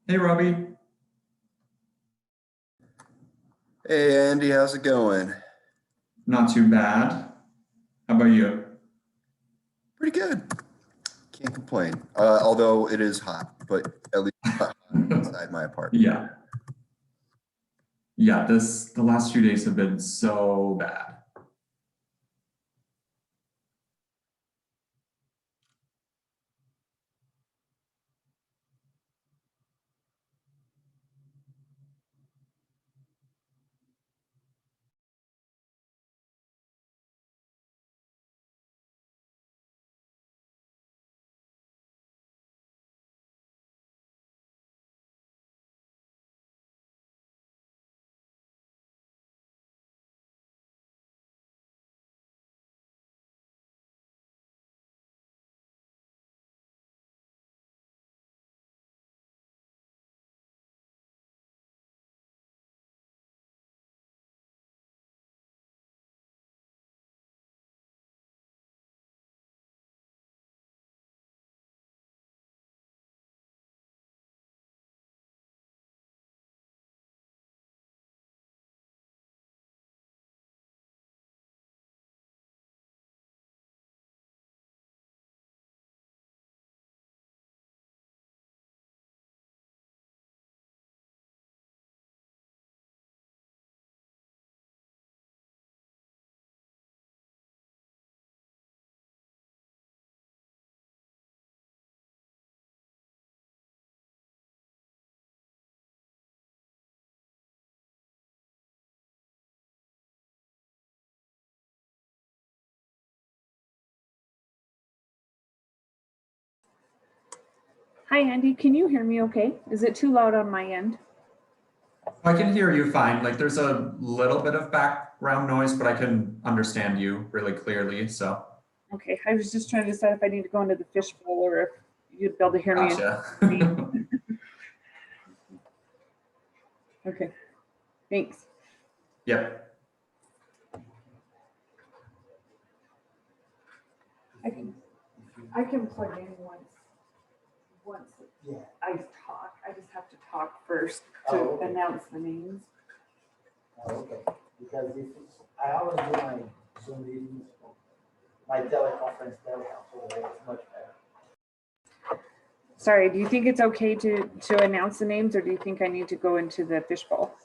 Hey, Robbie. Hey Andy, how's it going? Not too bad. How about you? Pretty good. Can't complain. Although it is hot, but at least it's not hot inside my apartment. Yeah. Yeah, the last few days have been so bad. Hi, Andy. Can you hear me okay? Is it too loud on my end? I can hear you fine. Like there's a little bit of background noise, but I can understand you really clearly. So Okay, I was just trying to decide if I need to go into the fishbowl or if you'd be able to hear me. gotcha. Okay, thanks. Yep. I can plug in once I talk. I just have to talk first to announce the names. Oh, okay, because if it's, I always do my Zoom meetings, my teleconference telehealth, so it's much better. Sorry, do you think it's okay to announce the names or do you think I need to go into the fishbowl?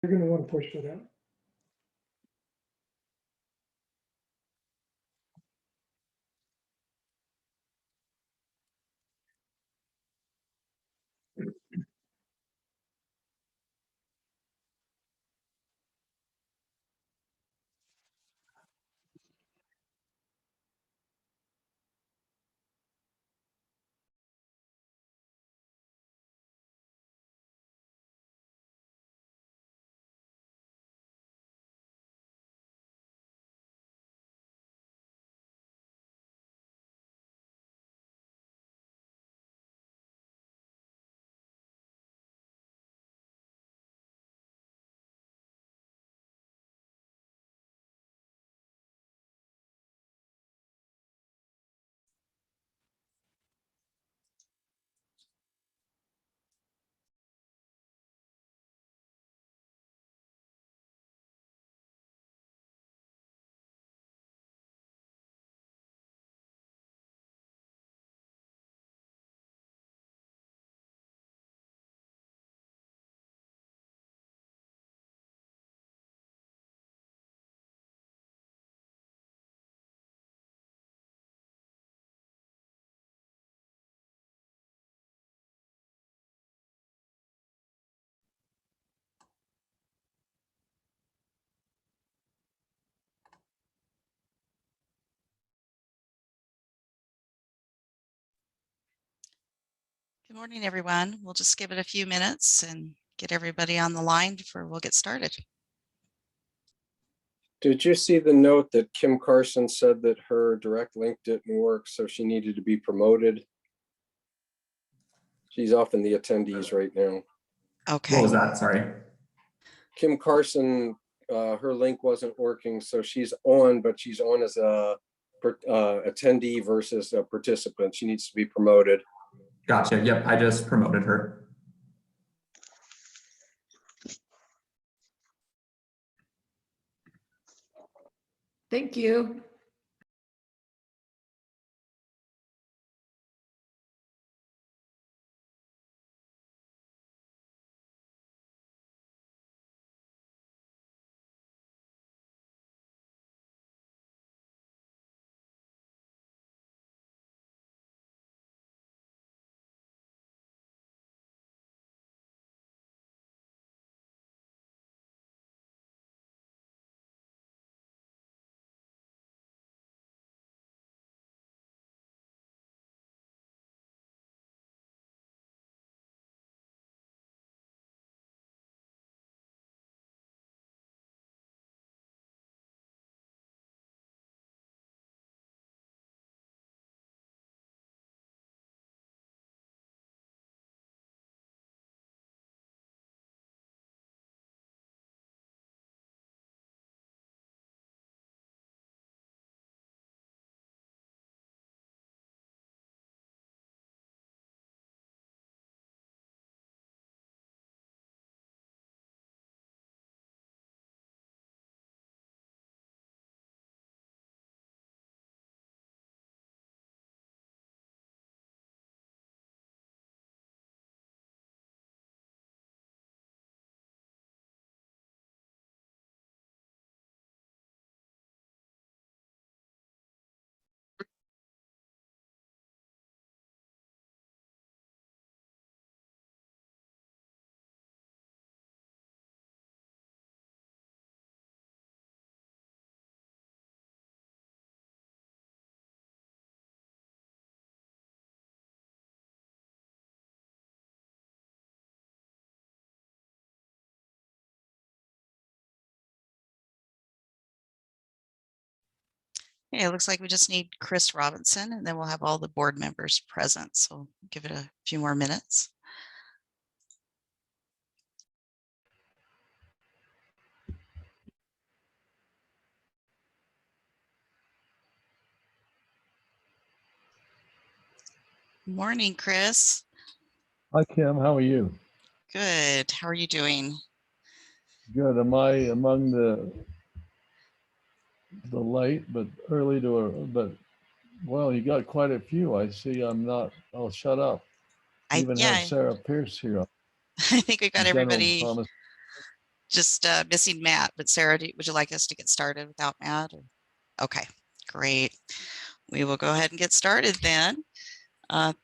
You're going to want to push for that. Good morning, everyone. We'll just give it a few minutes and get everybody on the line before we'll get started. Did you see the note that Kim Carson said that her direct link didn't work, so she needed to be promoted? She's off in the attendees right now. Okay. What was that? Sorry. Kim Carson, her link wasn't working, so she's on, but she's on as a attendee versus a participant. She needs to be promoted. Gotcha. Yep. I just promoted her. Thank you. Okay, it looks like we just need Chris Robinson, and then we'll have all the board members present. So give it a few more minutes. Morning, Chris. Hi, Kim. How are you? Good. How are you doing? Good. Am I among the late but early to but well, you got quite a few. I see. I'm not. I'll shut up. You even have Yeah, Sarah Pierce here. I think we've got General everybody Thomas. just missing Matt. But Sarah, would you like us to get started without Matt? Okay, great. We will go ahead and get started then.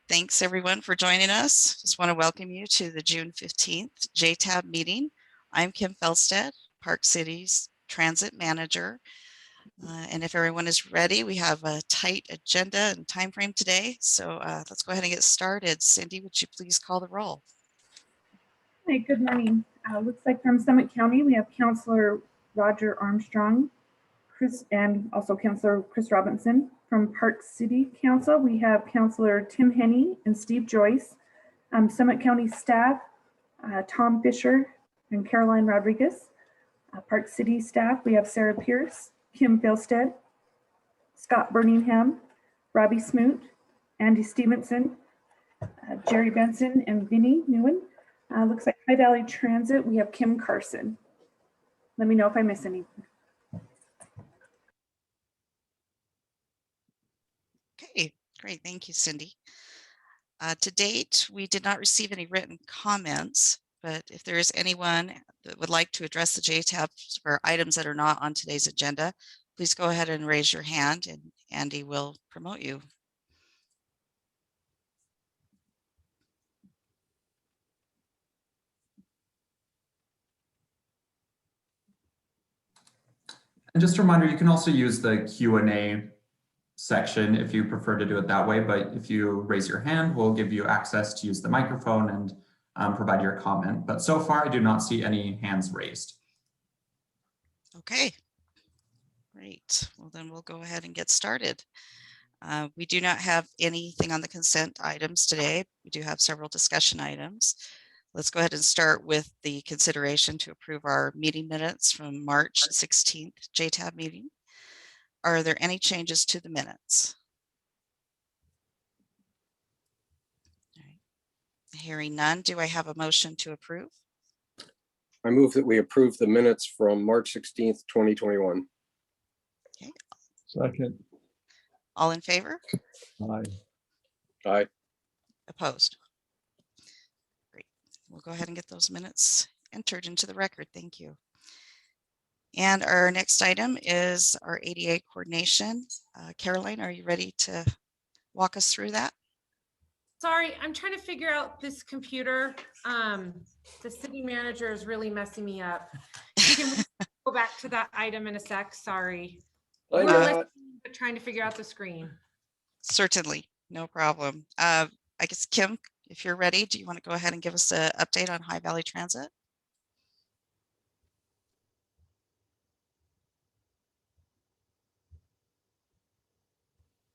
Thanks everyone for joining us. Just want to welcome you to the June 15th JTAB meeting. I'm Kim Felstead, Park City's Transit Manager. And if everyone is ready, we have a tight agenda and time frame today. So let's go ahead and get started. Cindy, would you please call the roll? Hi, good morning. Looks like from Summit County, we have Councilor Roger Armstrong, and also Councilor Chris Robinson. From Park City Council, we have Councilor Tim Henney and Steve Joyce. Summit County staff, Tom Fisher and Caroline Rodriguez. Park City staff, we have Sarah Pierce, Kim Felstead, Scott Birmingham, Robbie Smoot, Andy Stevenson, Jerry Benson, and Vinnie Newen. Looks like High Valley Transit, we have Kim Carson. Let me know if I miss any. Okay, great. Thank you, Cindy. To date, we did not receive any written comments, but if there is anyone that would like to address the JTAB for items that are not on today's agenda, please go ahead and raise your hand and Andy will promote you. And just a reminder, you can also use the Q&A section if you prefer to do it that way. But if you raise your hand, we'll give you access to use the microphone and provide your comment. But so far, I do not see any hands raised. Okay, great. Well, then we'll go ahead and get started. We do not have anything on the consent items today. We do have several discussion items. Let's go ahead and start with the consideration to approve our meeting minutes from March 16th JTAB meeting. Are there any changes to the minutes? All right. Hearing none, do I have a motion to approve? I move that we approve the minutes from March 16th, 2021. Okay. Second. All in favor? Aye. Aye. Opposed? Great. We'll go ahead and get those minutes entered into the record. Thank you. And our next item is our ADA coordination. Caroline, are you ready to walk us through that? Sorry, I'm trying to figure out this computer. The city manager is really messing me up. Can we go back to that item in a sec? Sorry. Hi, We're Matt. listening, but trying to figure out the screen. Certainly, no problem. I guess, Kim, if you're ready, do you want to go ahead and give us an update on High Valley Transit?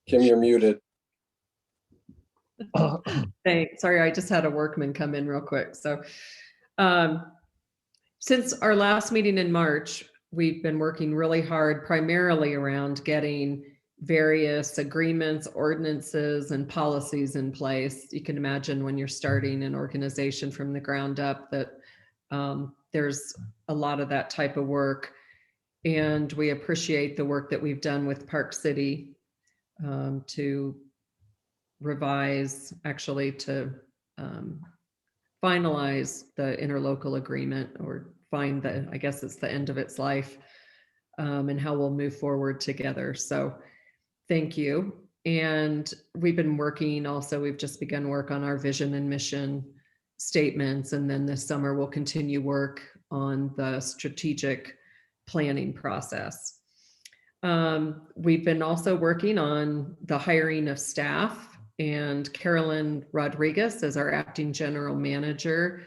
Kim, you're muted. Thanks. Sorry, I just had a workman come in real quick. So since our last meeting in March, we've been working really hard, primarily around getting various agreements, ordinances, and policies in place. You can imagine when you're starting an organization from the ground up that there's a lot of that type of work. And we appreciate the work that we've done with Park City to revise, actually to finalize the interlocal agreement, or find the, I guess it's the end of its life, and how we'll move forward together. So thank you. And we've been working also, we've just begun work on our vision and mission statements. And then this summer we'll continue work on the strategic planning process. We've been also working on the hiring of staff, and Carolyn Rodriguez is our acting general manager.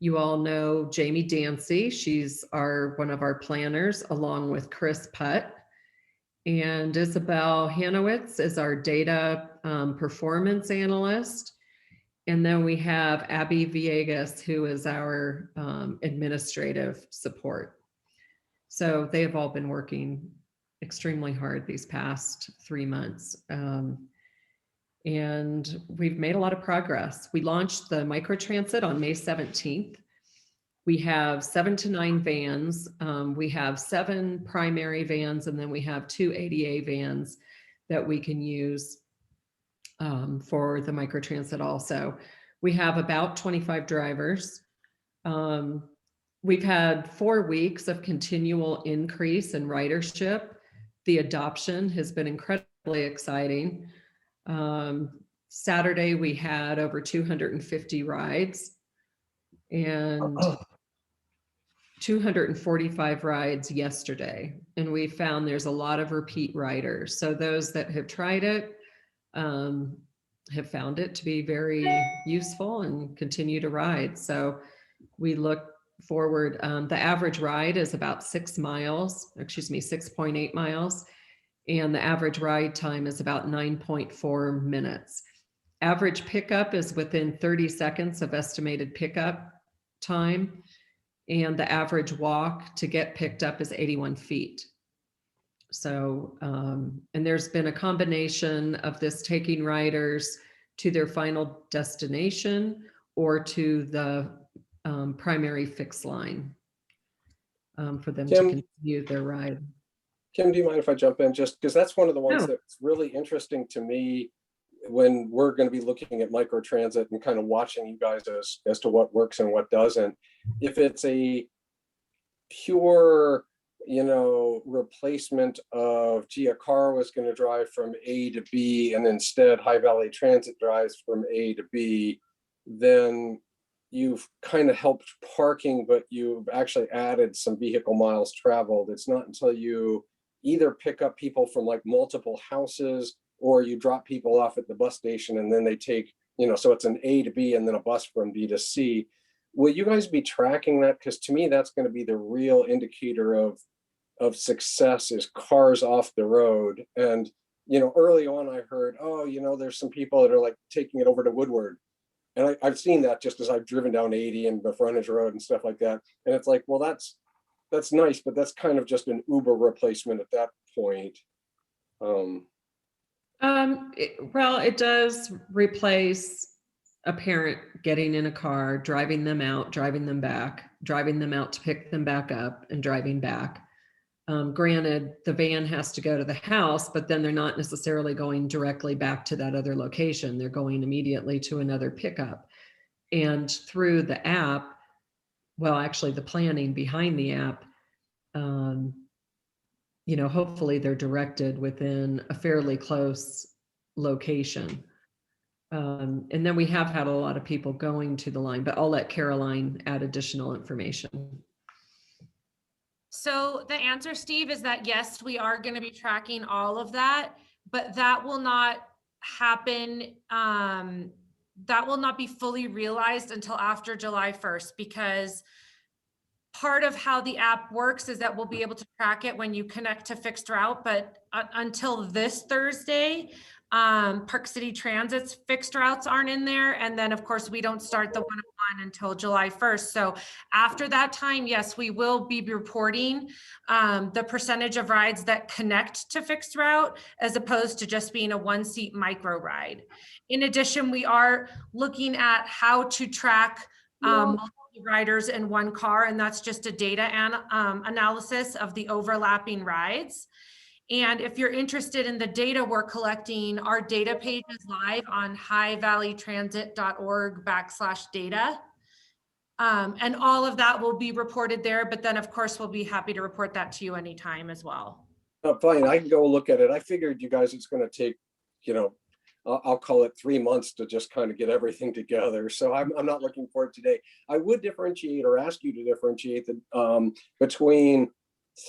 You all know Jamie Dancy. She's one of our planners, along with Chris Putt. And Isabel Hanowitz is our data performance analyst. And then we have Abby Villegas, who is our administrative support. So they have all been working extremely hard these past 3 months. And we've made a lot of progress. We launched the microtransit on May 17th. We have 7 to 9 vans. We have 7 primary vans, and then we have 2 ADA vans that we can use for the microtransit also. We have about 25 drivers. we've had 4 weeks of continual increase in ridership. The adoption has been incredibly exciting. Saturday, we had over 250 rides and 245 rides yesterday. And we found there's a lot of repeat riders. So those that have tried it have found it to be very useful and continue to ride. So we look forward. The average ride is about 6 miles, 6.8 miles. And the average ride time is about 9.4 minutes. Average pickup is within 30 seconds of estimated pickup time. And the average walk to get picked up is 81 feet. So, and there's been a combination of this taking riders to their final destination or to the primary fixed line for them to continue their ride. Kim, do you mind if I jump in? Just because that's one of the ones No. that's really interesting to me when we're going to be looking at microtransit and kind of watching you guys as to what works and what doesn't. If it's a pure, replacement of, gee, a car was going to drive from A to B and instead High Valley Transit drives from A to B, then you've kind of helped parking, but you've actually added some vehicle miles traveled. It's not until you either pick up people from like multiple houses or you drop people off at the bus station and then they take, so it's an A to B and then a bus from B to C. Will you guys be tracking that? Because to me, that's going to be the real indicator of success is cars off the road. And, early on I heard, there's some people that are like taking it over to Woodward. And I've seen that just as I've driven down 80 and the frontage road and stuff like that. And it's like, well, that's nice, but that's kind of just an Uber replacement at that point. It does replace a parent getting in a car, driving them out, driving them back, driving them out to pick them back up and driving back. Granted, the van has to go to the house, but then they're not necessarily going directly back to that other location. They're going immediately to another pickup. And through the app, actually the planning behind the app, hopefully they're directed within a fairly close location. And then we have had a lot of people going to the line, but I'll let Caroline add additional information. So the answer, Steve, is that yes, we are going to be tracking all of that, but that will not happen. That will not be fully realized until after July 1st, because part of how the app works is that we'll be able to track it when you connect to fixed route, but until this Thursday, Park City Transit's fixed routes aren't in there. And then of course we don't start the 101 until July 1st. So after that time, yes, we will be reporting the percentage of rides that connect to fixed route as opposed to just being a 1-seat micro ride. In addition, we are looking at how to track multiple riders in one car, and that's just a data analysis of the overlapping rides. And if you're interested in the data we're collecting, our data page is live on highvalleytransit.org/data. And all of that will be reported there, but then of course, we'll be happy to report that to you anytime as well. Oh, fine, I can go look at it. I figured you guys, it's going to take, I'll call it 3 months to just kind of get everything together. So I'm not looking for it today. I would differentiate or ask you to differentiate between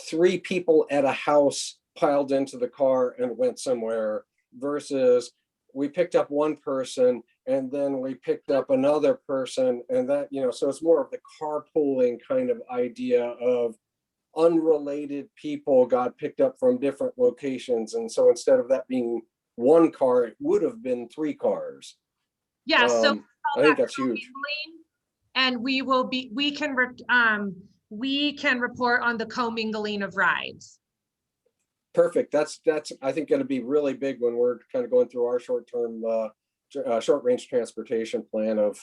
3 people at a house piled into the car and went somewhere versus we picked up one person and then we picked up another person, and that, so it's more of the carpooling kind of idea of unrelated people got picked up from different locations. And so instead of that being one car, it would have been 3 cars. Yeah, so I think that's huge. And we can report on the commingling of rides. Perfect. That's I think going to be really big when we're kind of going through our short-term, short-range transportation plan of,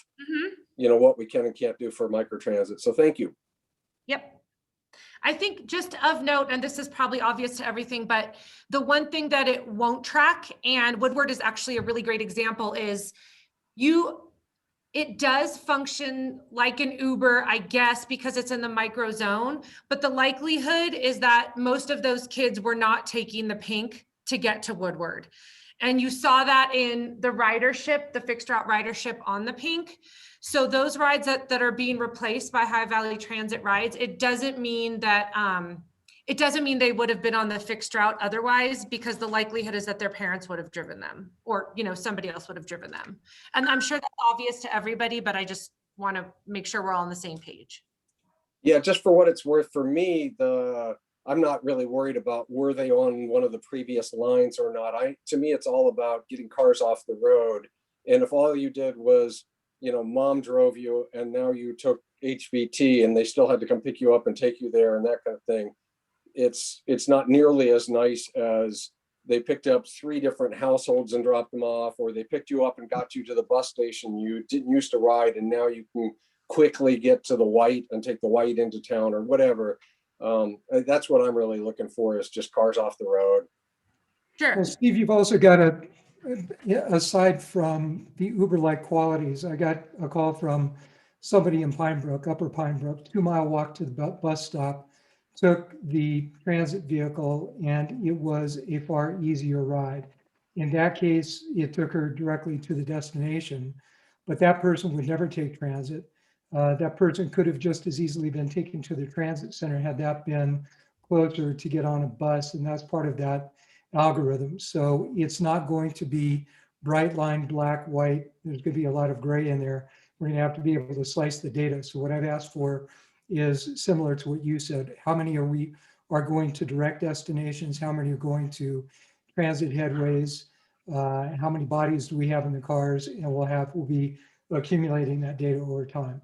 what we can and can't do for microtransit. So thank you. Yep. I think just of note, and this is probably obvious to everything, but the one thing that it won't track, and Woodward is actually a really great example, is It does function like an Uber, I guess, because it's in the micro zone, but the likelihood is that most of those kids were not taking the pink to get to Woodward. And you saw that in the ridership, the fixed route ridership on the pink. So those rides that are being replaced by High Valley Transit rides, it doesn't mean that, it doesn't mean they would have been on the fixed route otherwise, because the likelihood is that their parents would have driven them, or, you know, somebody else would have driven them. And I'm sure that's obvious to everybody, but I just want to make sure we're all on the same page. Yeah, just for what it's worth, for me, I'm not really worried about were they on one of the previous lines or not. To me, it's all about getting cars off the road. And if all you did was, you know, mom drove you and now you took HVT and they still had to come pick you up and take you there and that kind of thing, it's not nearly as nice as they picked up 3 different households and dropped them off, or they picked you up and got you to the bus station you didn't used to ride, and now you can quickly get to the white and take the white into town or whatever. That's what I'm really looking for, is just cars off the road. Sure. Well, Steve, you've also got aside from the Uber-like qualities, I got a call from somebody in Pine Brook, Upper Pine Brook, 2-mile walk to the bus stop, took the transit vehicle, and it was a far easier ride. In that case, it took her directly to the destination, but that person would never take transit. That person could have just as easily been taken to the transit center had that been closer to get on a bus, and that's part of that algorithm. So it's not going to be bright line, black, white. There's going to be a lot of gray in there. We're going to have to be able to slice the data. So what I've asked for is similar to what you said. How many are going to direct destinations? How many are going to transit headways? How many bodies do we have in the cars? And we'll be accumulating that data over time.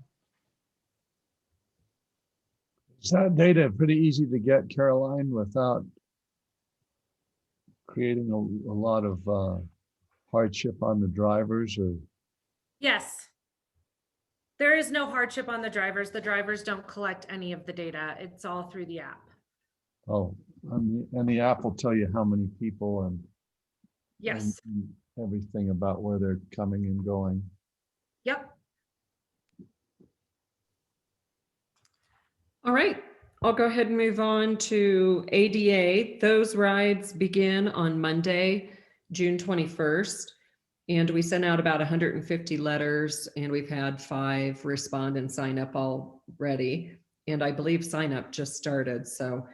Is that data pretty easy to get, Caroline, without creating a lot of hardship on the drivers? Or Yes. There is no hardship on the drivers. The drivers don't collect any of the data. It's all through the app. oh, and the app will tell you how many people and Yes. and everything about where they're coming and going. Yep. All right, I'll go ahead and move on to ADA. Those rides begin on Monday, June 21st. And we sent out about 150 letters, and we've had 5 respond and sign up already. And I believe sign up just started, so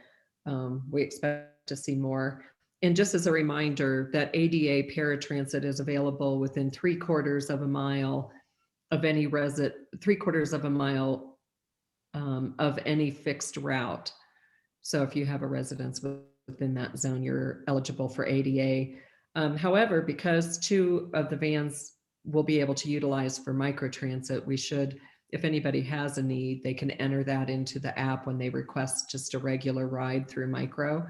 we expect to see more. And just as a reminder, that ADA paratransit is available within 3/4 of a mile of any 3/4 of a mile of any fixed route. So if you have a residence within that zone, you're eligible for ADA. However, because 2 of the vans will be able to utilize for microtransit, we should, if anybody has a need, they can enter that into the app when they request just a regular ride through micro.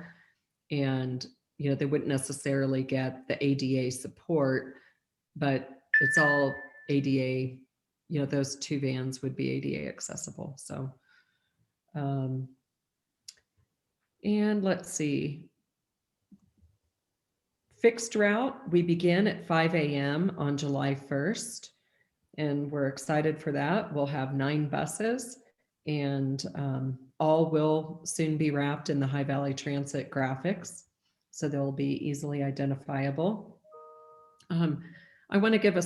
And, you know, they wouldn't necessarily get the ADA support, but it's all ADA, you know, those 2 vans would be ADA accessible. So, and let's see. Fixed route, we begin at 5 a.m. on July 1st, and we're excited for that. We'll have 9 buses, and all will soon be wrapped in the High Valley Transit graphics, so they'll be easily identifiable. I want to give a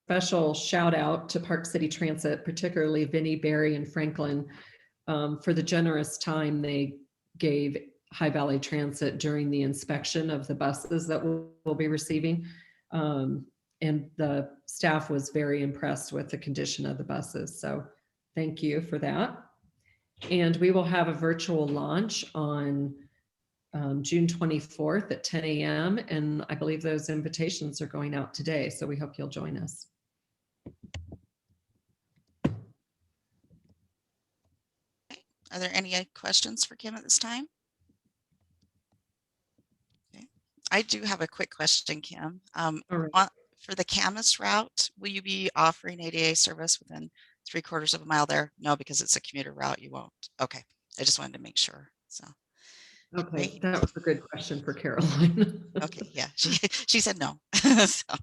special shout out to Park City Transit, particularly Vinnie, Barry, and Franklin, for the generous time they gave High Valley Transit during the inspection of the buses that we'll be receiving. And the staff was very impressed with the condition of the buses. So thank you for that. And we will have a virtual launch on June 24th at 10 a.m. And I believe those invitations are going out today. So we hope you'll join us. Are there any questions for Kim at this time? Okay. I do have a quick question, Kim. For the Camas route, will you be offering ADA service within 3/4 of a mile there? No, because it's a commuter route, you won't. Okay, I just wanted to make sure. So. Okay, that was a good question for Caroline. Okay, yeah, she said no. So,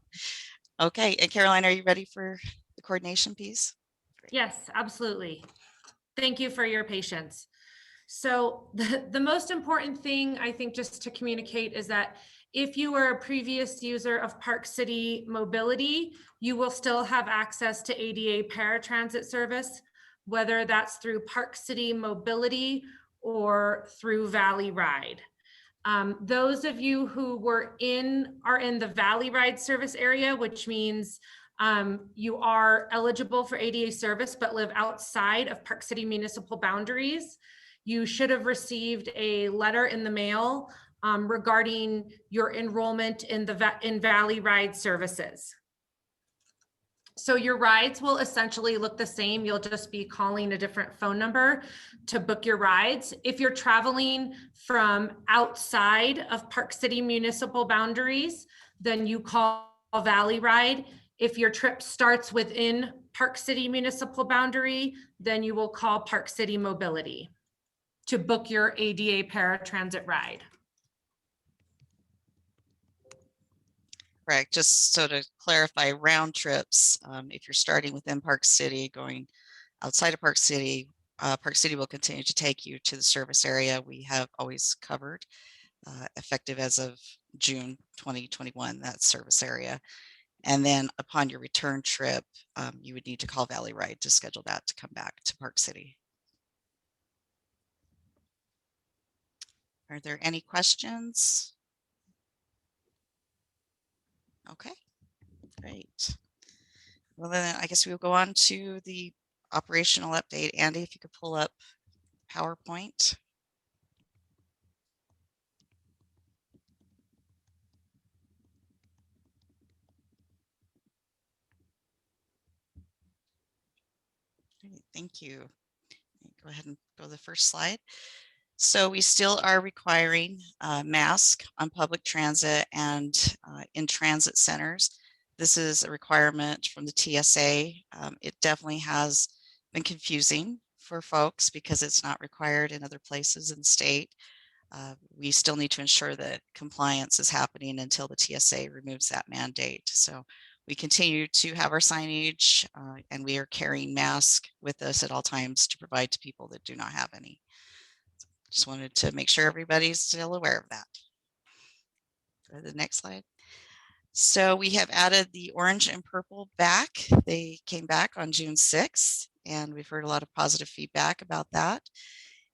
okay, and Caroline, are you ready for the coordination piece? Yes, absolutely. Thank you for your patience. So the most important thing I think just to communicate is that if you were a previous user of Park City Mobility, you will still have access to ADA paratransit service, whether that's through Park City Mobility or through Valley Ride. Those of you who are in the Valley Ride service area, which means you are eligible for ADA service but live outside of Park City municipal boundaries, you should have received a letter in the mail regarding your enrollment in Valley Ride services. So your rides will essentially look the same. You'll just be calling a different phone number to book your rides. If you're traveling from outside of Park City municipal boundaries, then you call Valley Ride. If your trip starts within Park City municipal boundary, then you will call Park City Mobility to book your ADA paratransit ride. Correct. Just so to clarify, round trips, if you're starting within Park City, going outside of Park City will continue to take you to the service area we have always covered, effective as of June 2021, that service area. And then upon your return trip, you would need to call Valley Ride to schedule that to come back to Park City. Are there any questions? Okay, great. Well, then I guess we'll go on to the operational update. Andy, if you could pull up PowerPoint. Great, thank you. Go ahead and go to the first slide. So we still are requiring masks on public transit and in transit centers. This is a requirement from the TSA. It definitely has been confusing for folks because it's not required in other places in the state. We still need to ensure that compliance is happening until the TSA removes that mandate. So we continue to have our signage and we are carrying masks with us at all times to provide to people that do not have any. Just wanted to make sure everybody's still aware of that. Go to the next slide. So we have added the orange and purple back. They came back on June 6th, and we've heard a lot of positive feedback about that.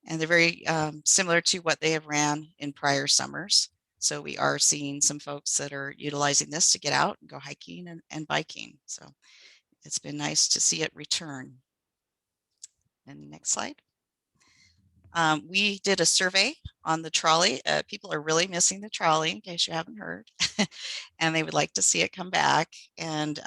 And they're very similar to what they have ran in prior summers. So we are seeing some folks that are utilizing this to get out and go hiking and biking. So it's been nice to see it return. And next slide. We did a survey on the trolley. People are really missing the trolley, in case you haven't heard, and they would like to see it come back. And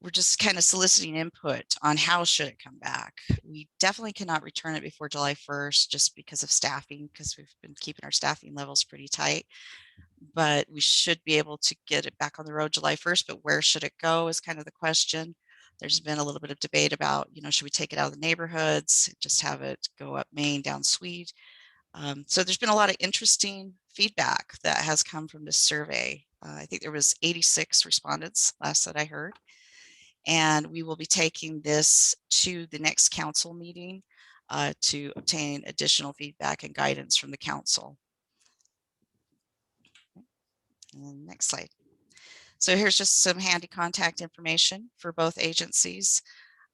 we're just kind of soliciting input on how should it come back. We definitely cannot return it before July 1st just because of staffing, because we've been keeping our staffing levels pretty tight. But we should be able to get it back on the road July 1st, but where should it go is kind of the question. There's been a little bit of debate about, should we take it out of the neighborhoods, just have it go up Main, down Sweet. So there's been a lot of interesting feedback that has come from this survey. I think there was 86 respondents last that I heard. And we will be taking this to the next council meeting to obtain additional feedback and guidance from the council. And next slide. So here's just some handy contact information for both agencies.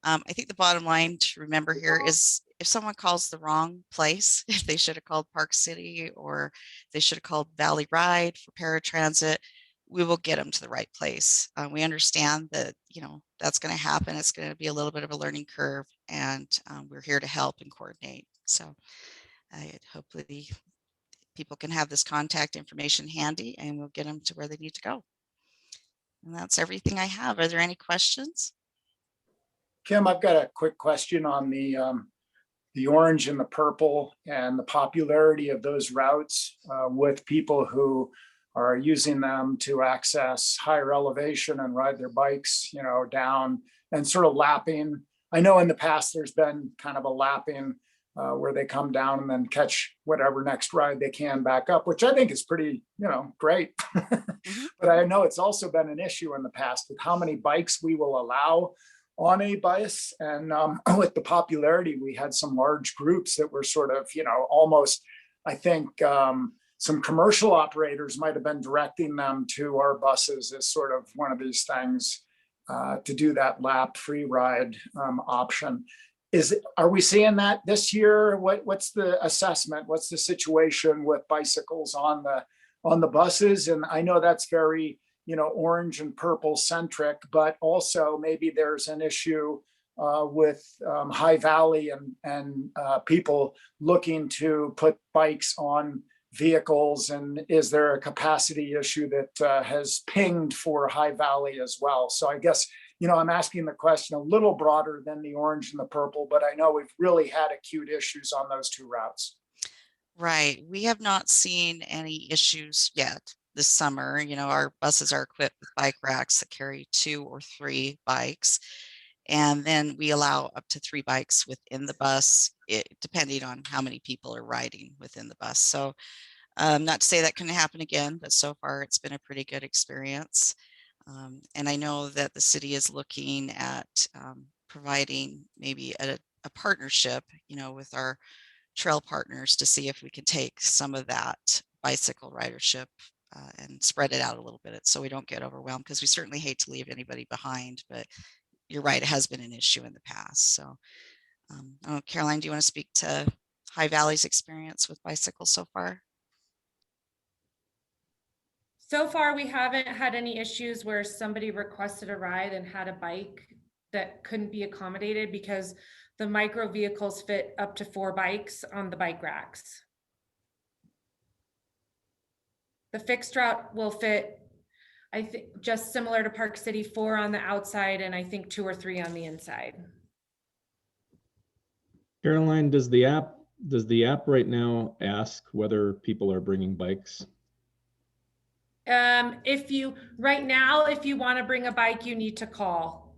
I think the bottom line to remember here is if someone calls the wrong place, if they should have called Park City or they should have called Valley Ride for paratransit, we will get them to the right place. We understand that, that's going to happen. It's going to be a little bit of a learning curve, and we're here to help and coordinate. So hopefully people can have this contact information handy and we'll get them to where they need to go. And that's everything I have. Are there any questions? Kim, I've got a quick question on the orange and the purple and the popularity of those routes with people who are using them to access higher elevation and ride their bikes, down and sort of lapping. I know in the past there's been kind of a lapping where they come down and then catch whatever next ride they can back up, which I think is pretty, great. But I know it's also been an issue in the past with how many bikes we will allow on a bus. And with the popularity, we had some large groups that were sort of, almost, I think some commercial operators might have been directing them to our buses as sort of one of these things to do that lap free ride option. Are we seeing that this year? What's the assessment? What's the situation with bicycles on the buses? And I know that's very, orange and purple centric, but also maybe there's an issue with High Valley and people looking to put bikes on vehicles. And is there a capacity issue that has pinged for High Valley as well? So I guess, I'm asking the question a little broader than the orange and the purple, but I know we've really had acute issues on those two routes. Right. We have not seen any issues yet this summer. Our buses are equipped with bike racks that carry 2 or 3 bikes. And then we allow up to 3 bikes within the bus, depending on how many people are riding within the bus. So not to say that can happen again, but so far it's been a pretty good experience. And I know that the city is looking at providing maybe a partnership, with our trail partners to see if we can take some of that bicycle ridership and spread it out a little bit so we don't get overwhelmed, because we certainly hate to leave anybody behind. But you're right, it has been an issue in the past. So I don't know, Caroline, do you want to speak to High Valley's experience with bicycles so far? So far, we haven't had any issues where somebody requested a ride and had a bike that couldn't be accommodated, because the micro vehicles fit up to 4 bikes on the bike racks. The fixed route will fit, I think, just similar to Park City, 4 on the outside and I think 2 or 3 on the inside. Caroline, does the app right now ask whether people are bringing bikes? If you want to bring a bike, you need to call,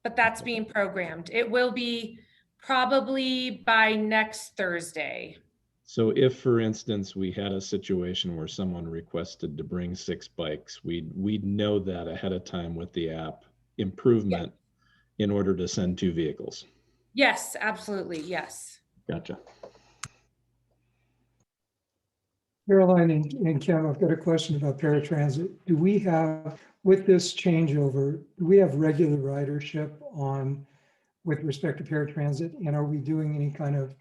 but that's being programmed. It will be probably by next Thursday. So if, for instance, we had a situation where someone requested to bring 6 bikes, we'd know that ahead of time with the app improvement in order to send 2 vehicles. Yes, absolutely. Yes. Gotcha. Caroline and Kim, I've got a question about paratransit. Do we have, with this changeover, do we have regular ridership with respect to paratransit? And are we doing any kind of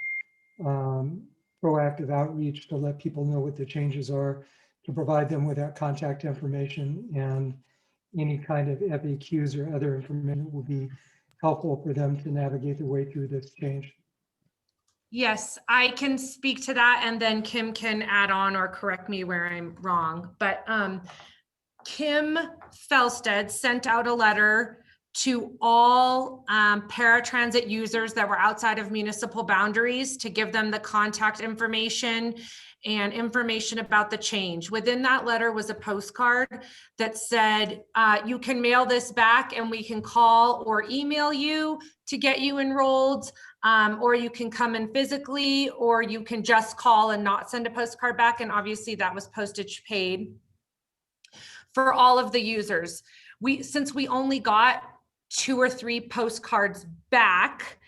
proactive outreach to let people know what the changes are, to provide them with that contact information and any kind of FAQs or other information that will be helpful for them to navigate their way through this change? Yes, I can speak to that, and then Kim can add on or correct me where I'm wrong. But Kim Felstead sent out a letter to all paratransit users that were outside of municipal boundaries to give them the contact information and information about the change. Within that letter was a postcard that said, you can mail this back and we can call or email you to get you enrolled, or you can come in physically, or you can just call and not send a postcard back. And obviously that was postage paid for all of the users. Since we only got 2 or 3 postcards back,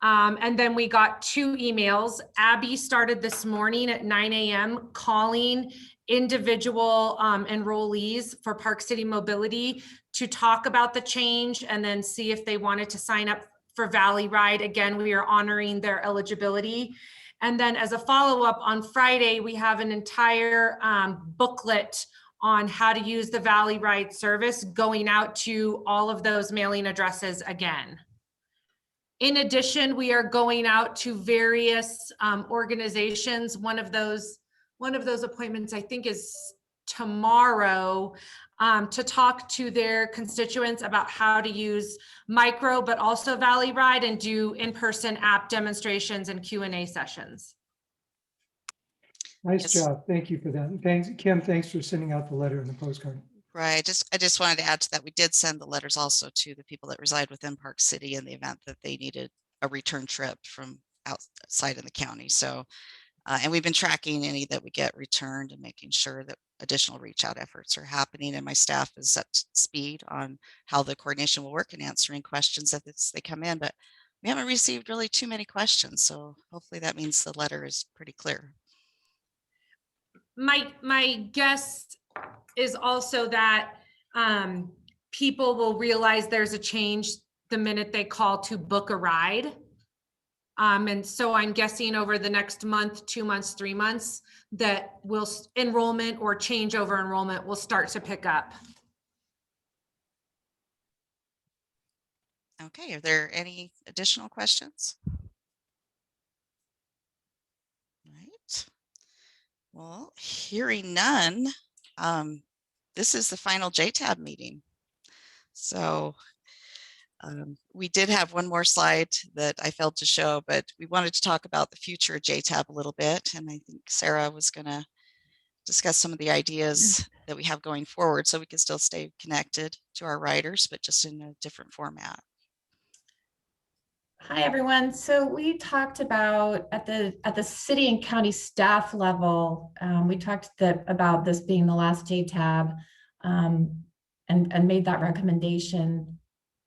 and then we got 2 emails. Abby started this morning at 9 a.m. calling individual enrollees for Park City Mobility to talk about the change and then see if they wanted to sign up for Valley Ride. Again, we are honoring their eligibility. And then as a follow-up on Friday, we have an entire booklet on how to use the Valley Ride service going out to all of those mailing addresses again. In addition, we are going out to various organizations. One of those appointments, I think, is tomorrow, to talk to their constituents about how to use micro, but also Valley Ride, and do in-person app demonstrations and Q&A sessions. Nice job. Thank you for that. And thanks, Kim, thanks for sending out the letter and the postcard. Right. I just wanted to add to that. We did send the letters also to the people that reside within Park City in the event that they needed a return trip from outside of the county. So, and we've been tracking any that we get returned and making sure that additional reach out efforts are happening. And my staff is up to speed on how the coordination will work and answering questions as they come in. But we haven't received really too many questions. So hopefully that means the letter is pretty clear. My guess is also that people will realize there's a change the minute they call to book a ride. And so I'm guessing over the next month, 2 months, 3 months, that enrollment or change over enrollment will start to pick up. Okay, are there any additional questions? All right. Well, hearing none, this is the final JTAB meeting. So we did have one more slide that I failed to show, but we wanted to talk about the future of JTAB a little bit. And I think Sarah was going to discuss some of the ideas that we have going forward so we can still stay connected to our writers, but just in a different format. Hi, everyone. So we talked about at the city and county staff level, we talked about this being the last JTAB and made that recommendation,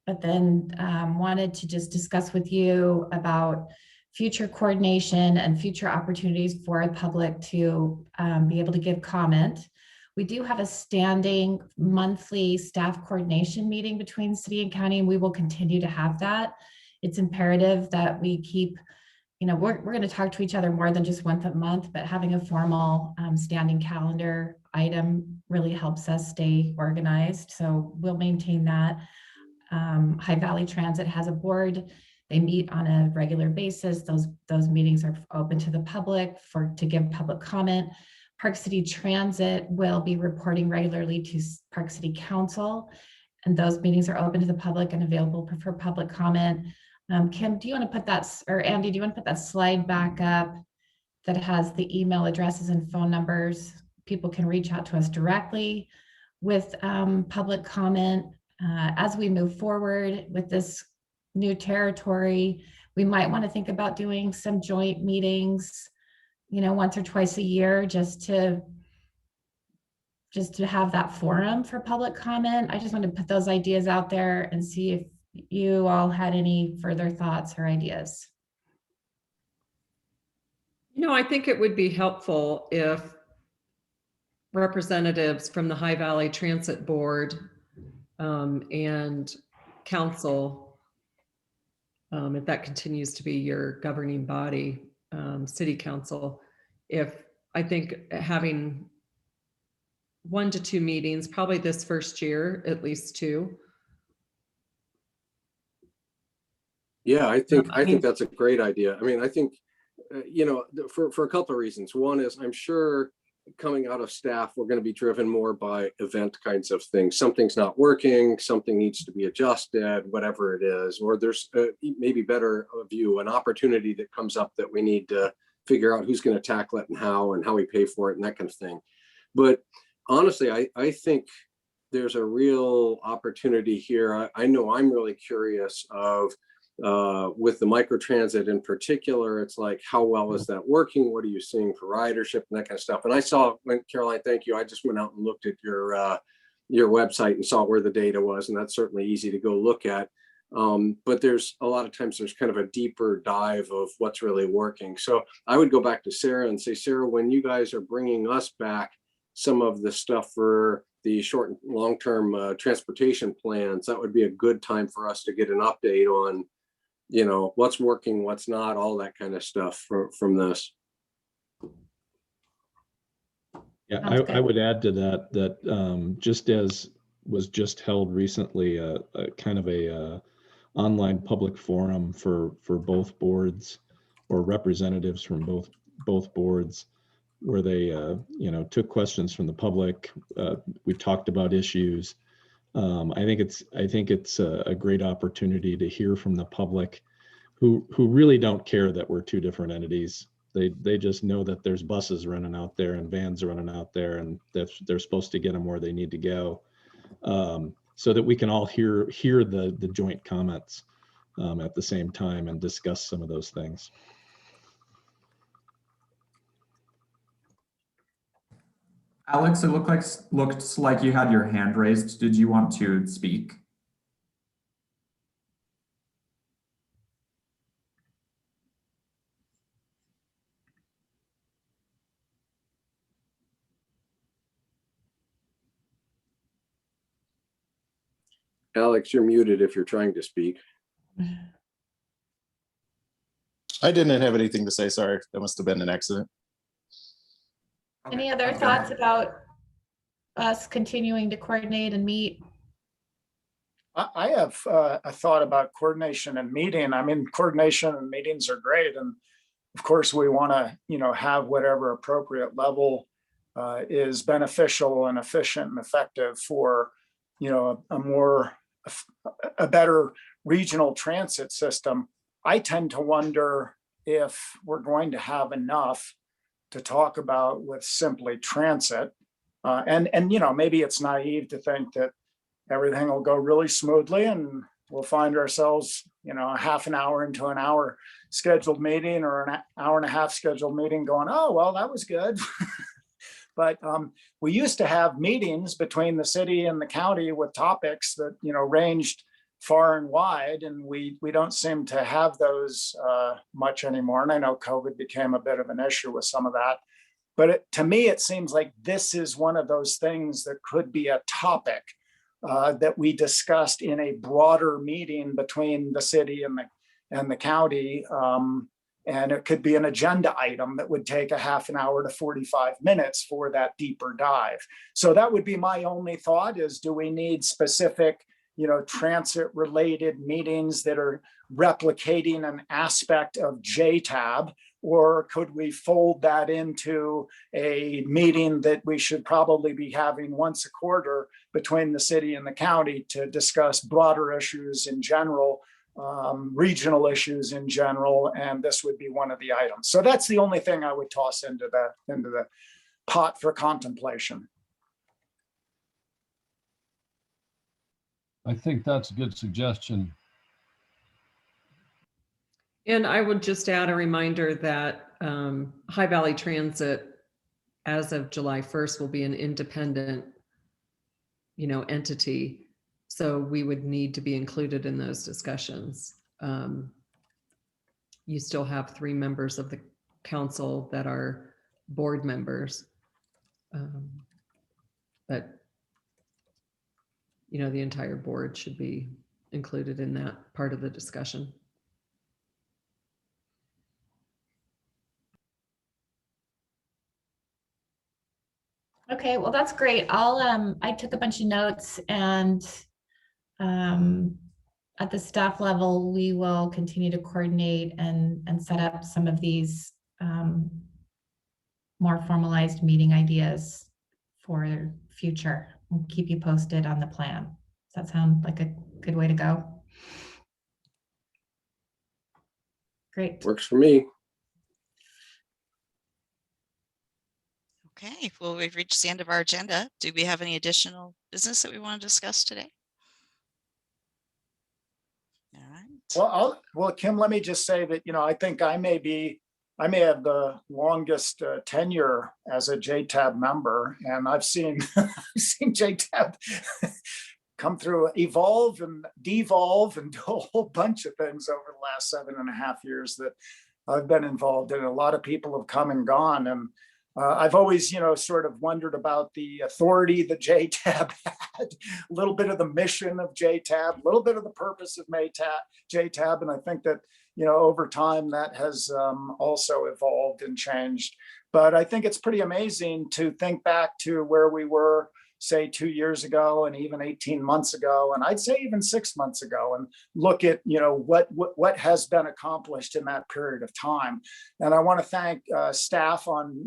but then wanted to just discuss with you about future coordination and future opportunities for the public to be able to give comment. We do have a standing monthly staff coordination meeting between city and county, and we will continue to have that. It's imperative that we keep, we're going to talk to each other more than just once a month, but having a formal standing calendar item really helps us stay organized. So we'll maintain that. High Valley Transit has a board. They meet on a regular basis. Those meetings are open to the public to give public comment. Park City Transit will be reporting regularly to Park City Council, and those meetings are open to the public and available for public comment. Kim, do you want to put that, or Andy, do you want to put that slide back up that has the email addresses and phone numbers? People can reach out to us directly with public comment. As we move forward with this new territory, we might want to think about doing some joint meetings, once or twice a year, just to have that forum for public comment. I just want to put those ideas out there and see if you all had any further thoughts or ideas. I think it would be helpful if representatives from the High Valley Transit Board and council, if that continues to be your governing body, city council, I think having 1 to 2 meetings, probably this first year, at least 2. Yeah, I think that's a great idea. I mean, I think, for a couple of reasons. One is I'm sure coming out of staff, we're going to be driven more by event kinds of things. Something's not working, something needs to be adjusted, whatever it is, or there's maybe better view, an opportunity that comes up that we need to figure out who's going to tackle it and how we pay for it and that kind of thing. But honestly, I think there's a real opportunity here. I know I'm really curious of with the microtransit in particular, it's like, how well is that working? What are you seeing for ridership and that kind of stuff? And I saw, Caroline, thank you. I just went out and looked at your website and saw where the data was, and that's certainly easy to go look at. But there's a lot of times there's kind of a deeper dive of what's really working. So I would go back to Sarah and say, Sarah, when you guys are bringing us back some of the stuff for the short and long-term transportation plans, that would be a good time for us to get an update on what's working, what's not, all that kind of stuff from this. Yeah, I would add to that just as was just held recently, a kind of a online public forum for both boards or representatives from both boards, where they took questions from the public. We talked about issues. I think it's a great opportunity to hear from the public who really don't care that we're 2 different entities. They just know that there's buses running out there and vans running out there, and that they're supposed to get them where they need to go, so that we can all hear the joint comments at the same time and discuss some of those things. Alex, it looked like you had your hand raised. Did you want to speak? Alex, you're muted if you're trying to speak. I didn't have anything to say. Sorry. That must have been an accident. Any other thoughts about us continuing to coordinate and meet? I have a thought about coordination and meeting. I mean, coordination and meetings are great. And of course, we want to, have whatever appropriate level is beneficial and efficient and effective for, a better regional transit system. I tend to wonder if we're going to have enough to talk about with simply transit. And maybe it's naive to think that everything will go really smoothly and we'll find ourselves, a half an hour into an hour scheduled meeting or an hour and a half scheduled meeting going, oh, well, that was good. But we used to have meetings between the city and the county with topics that, ranged far and wide, and we don't seem to have those much anymore. And I know COVID became a bit of an issue with some of that. But to me, it seems like this is one of those things that could be a topic that we discussed in a broader meeting between the city and the county. And it could be an agenda item that would take a half an hour to 45 minutes for that deeper dive. So that would be my only thought is, do we need specific, transit related meetings that are replicating an aspect of JTAB? Or could we fold that into a meeting that we should probably be having once a quarter between the city and the county to discuss broader issues in general, regional issues in general, and this would be one of the items. So that's the only thing I would toss into the pot for contemplation. I think that's a good suggestion. And I would just add a reminder that High Valley Transit, as of July 1st, will be an independent, entity. So we would need to be included in those discussions. You still have 3 members of the council that are board members. But, the entire board should be included in that part of the discussion. Okay, well, that's great. I took a bunch of notes, and at the staff level, we will continue to coordinate and set up some of these more formalized meeting ideas for future. We'll keep you posted on the plan. Does that sound like a good way to go? Great. Works for me. Okay, well, we've reached the end of our agenda. Do we have any additional business that we want to discuss today? All right. Well, Kim, let me just say that, I think I may have the longest tenure as a JTAB member, and I've seen JTAB come through, evolve and devolve and do a whole bunch of things over the last 7.5 years that I've been involved in. A lot of people have come and gone, and I've always, sort of wondered about the authority that JTAB had, a little bit of the mission of JTAB, a little bit of the purpose of JTAB. And I think that, over time that has also evolved and changed. But I think it's pretty amazing to think back to where we were, say 2 years ago, and even 18 months ago, and I'd say even 6 months ago, and look at what has been accomplished in that period of time. And I want to thank staff on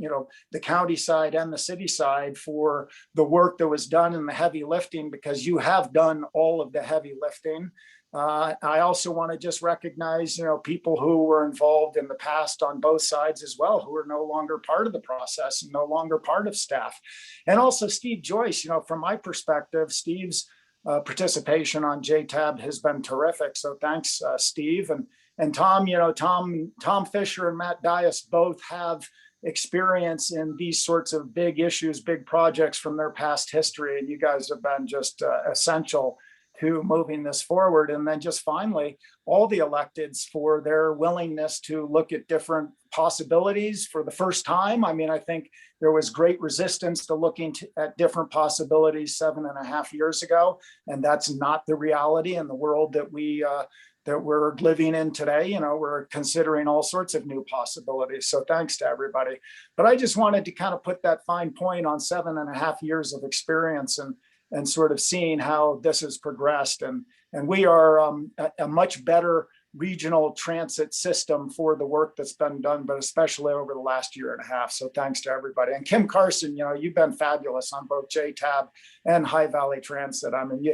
the county side and the city side for the work that was done in the heavy lifting, because you have done all of the heavy lifting. I also want to just recognize, people who were involved in the past on both sides as well, who are no longer part of the process and no longer part of staff. And also Steve Joyce, from my perspective, Steve's participation on JTAB has been terrific. So thanks, Steve. And Tom, Tom Fisher and Matt Dias both have experience in these sorts of big issues, big projects from their past history. And you guys have been just essential to moving this forward. And then just finally, all the electeds for their willingness to look at different possibilities for the first time. I mean, I think there was great resistance to looking at different possibilities 7.5 years ago. And that's not the reality in the world that we're living in today. You know, we're considering all sorts of new possibilities. So thanks to everybody. But I just wanted to kind of put that fine point on 7.5 years of experience and sort of seeing how this has progressed. And we are a much better regional transit system for the work that's been done, but especially over the last 1.5 years. So thanks to everybody. And Kim Carson, you know, you've been fabulous on both JTAB and High Valley Transit. I mean,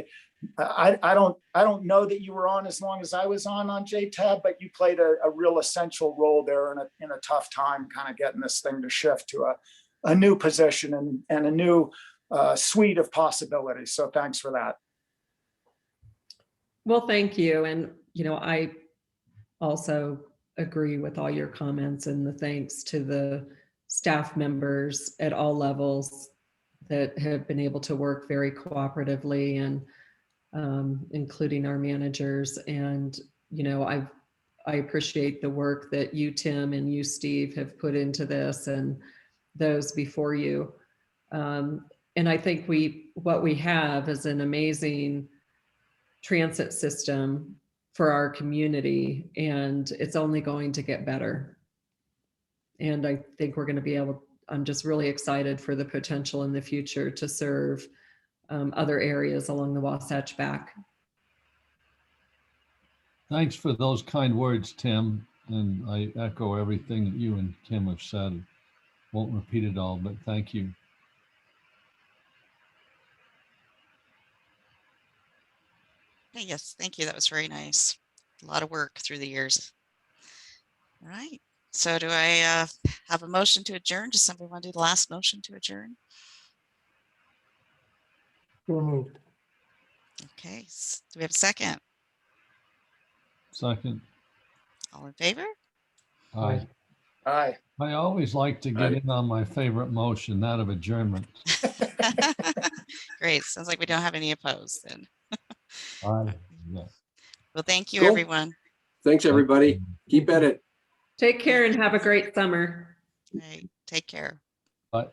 I don't know that you were on as long as I was on JTAB, but you played a real essential role there in a tough time, kind of getting this thing to shift to a new position and a new suite of possibilities. So thanks for that. Well, thank you. And, you know, I also agree with all your comments and the thanks to the staff members at all levels that have been able to work very cooperatively, and including our managers. And, you know, I appreciate the work that you, Tim, and you, Steve, have put into this, and those before you. And I think what we have is an amazing transit system for our community, and it's only going to get better. And I think we're going to be I'm just really excited for the potential in the future to serve other areas along the Wasatch Back. Thanks for those kind words, Tim. And I echo everything that you and Kim have said. Won't repeat it all, but thank you. Yes, thank you. That was very nice. A lot of work through the years. All right. So do I have a motion to adjourn? Does somebody want to do the last motion to adjourn? So moved. Okay. Do we have a second? Second. All in favor? Aye. Aye. I always like to get in on my favorite motion, that of adjournment. Great. Sounds like we don't have any opposed then. Aye. Yeah. Well, thank you, Cool. everyone. Thanks, everybody. Keep at it. Take care and have a great summer. All right. Take care. Bye.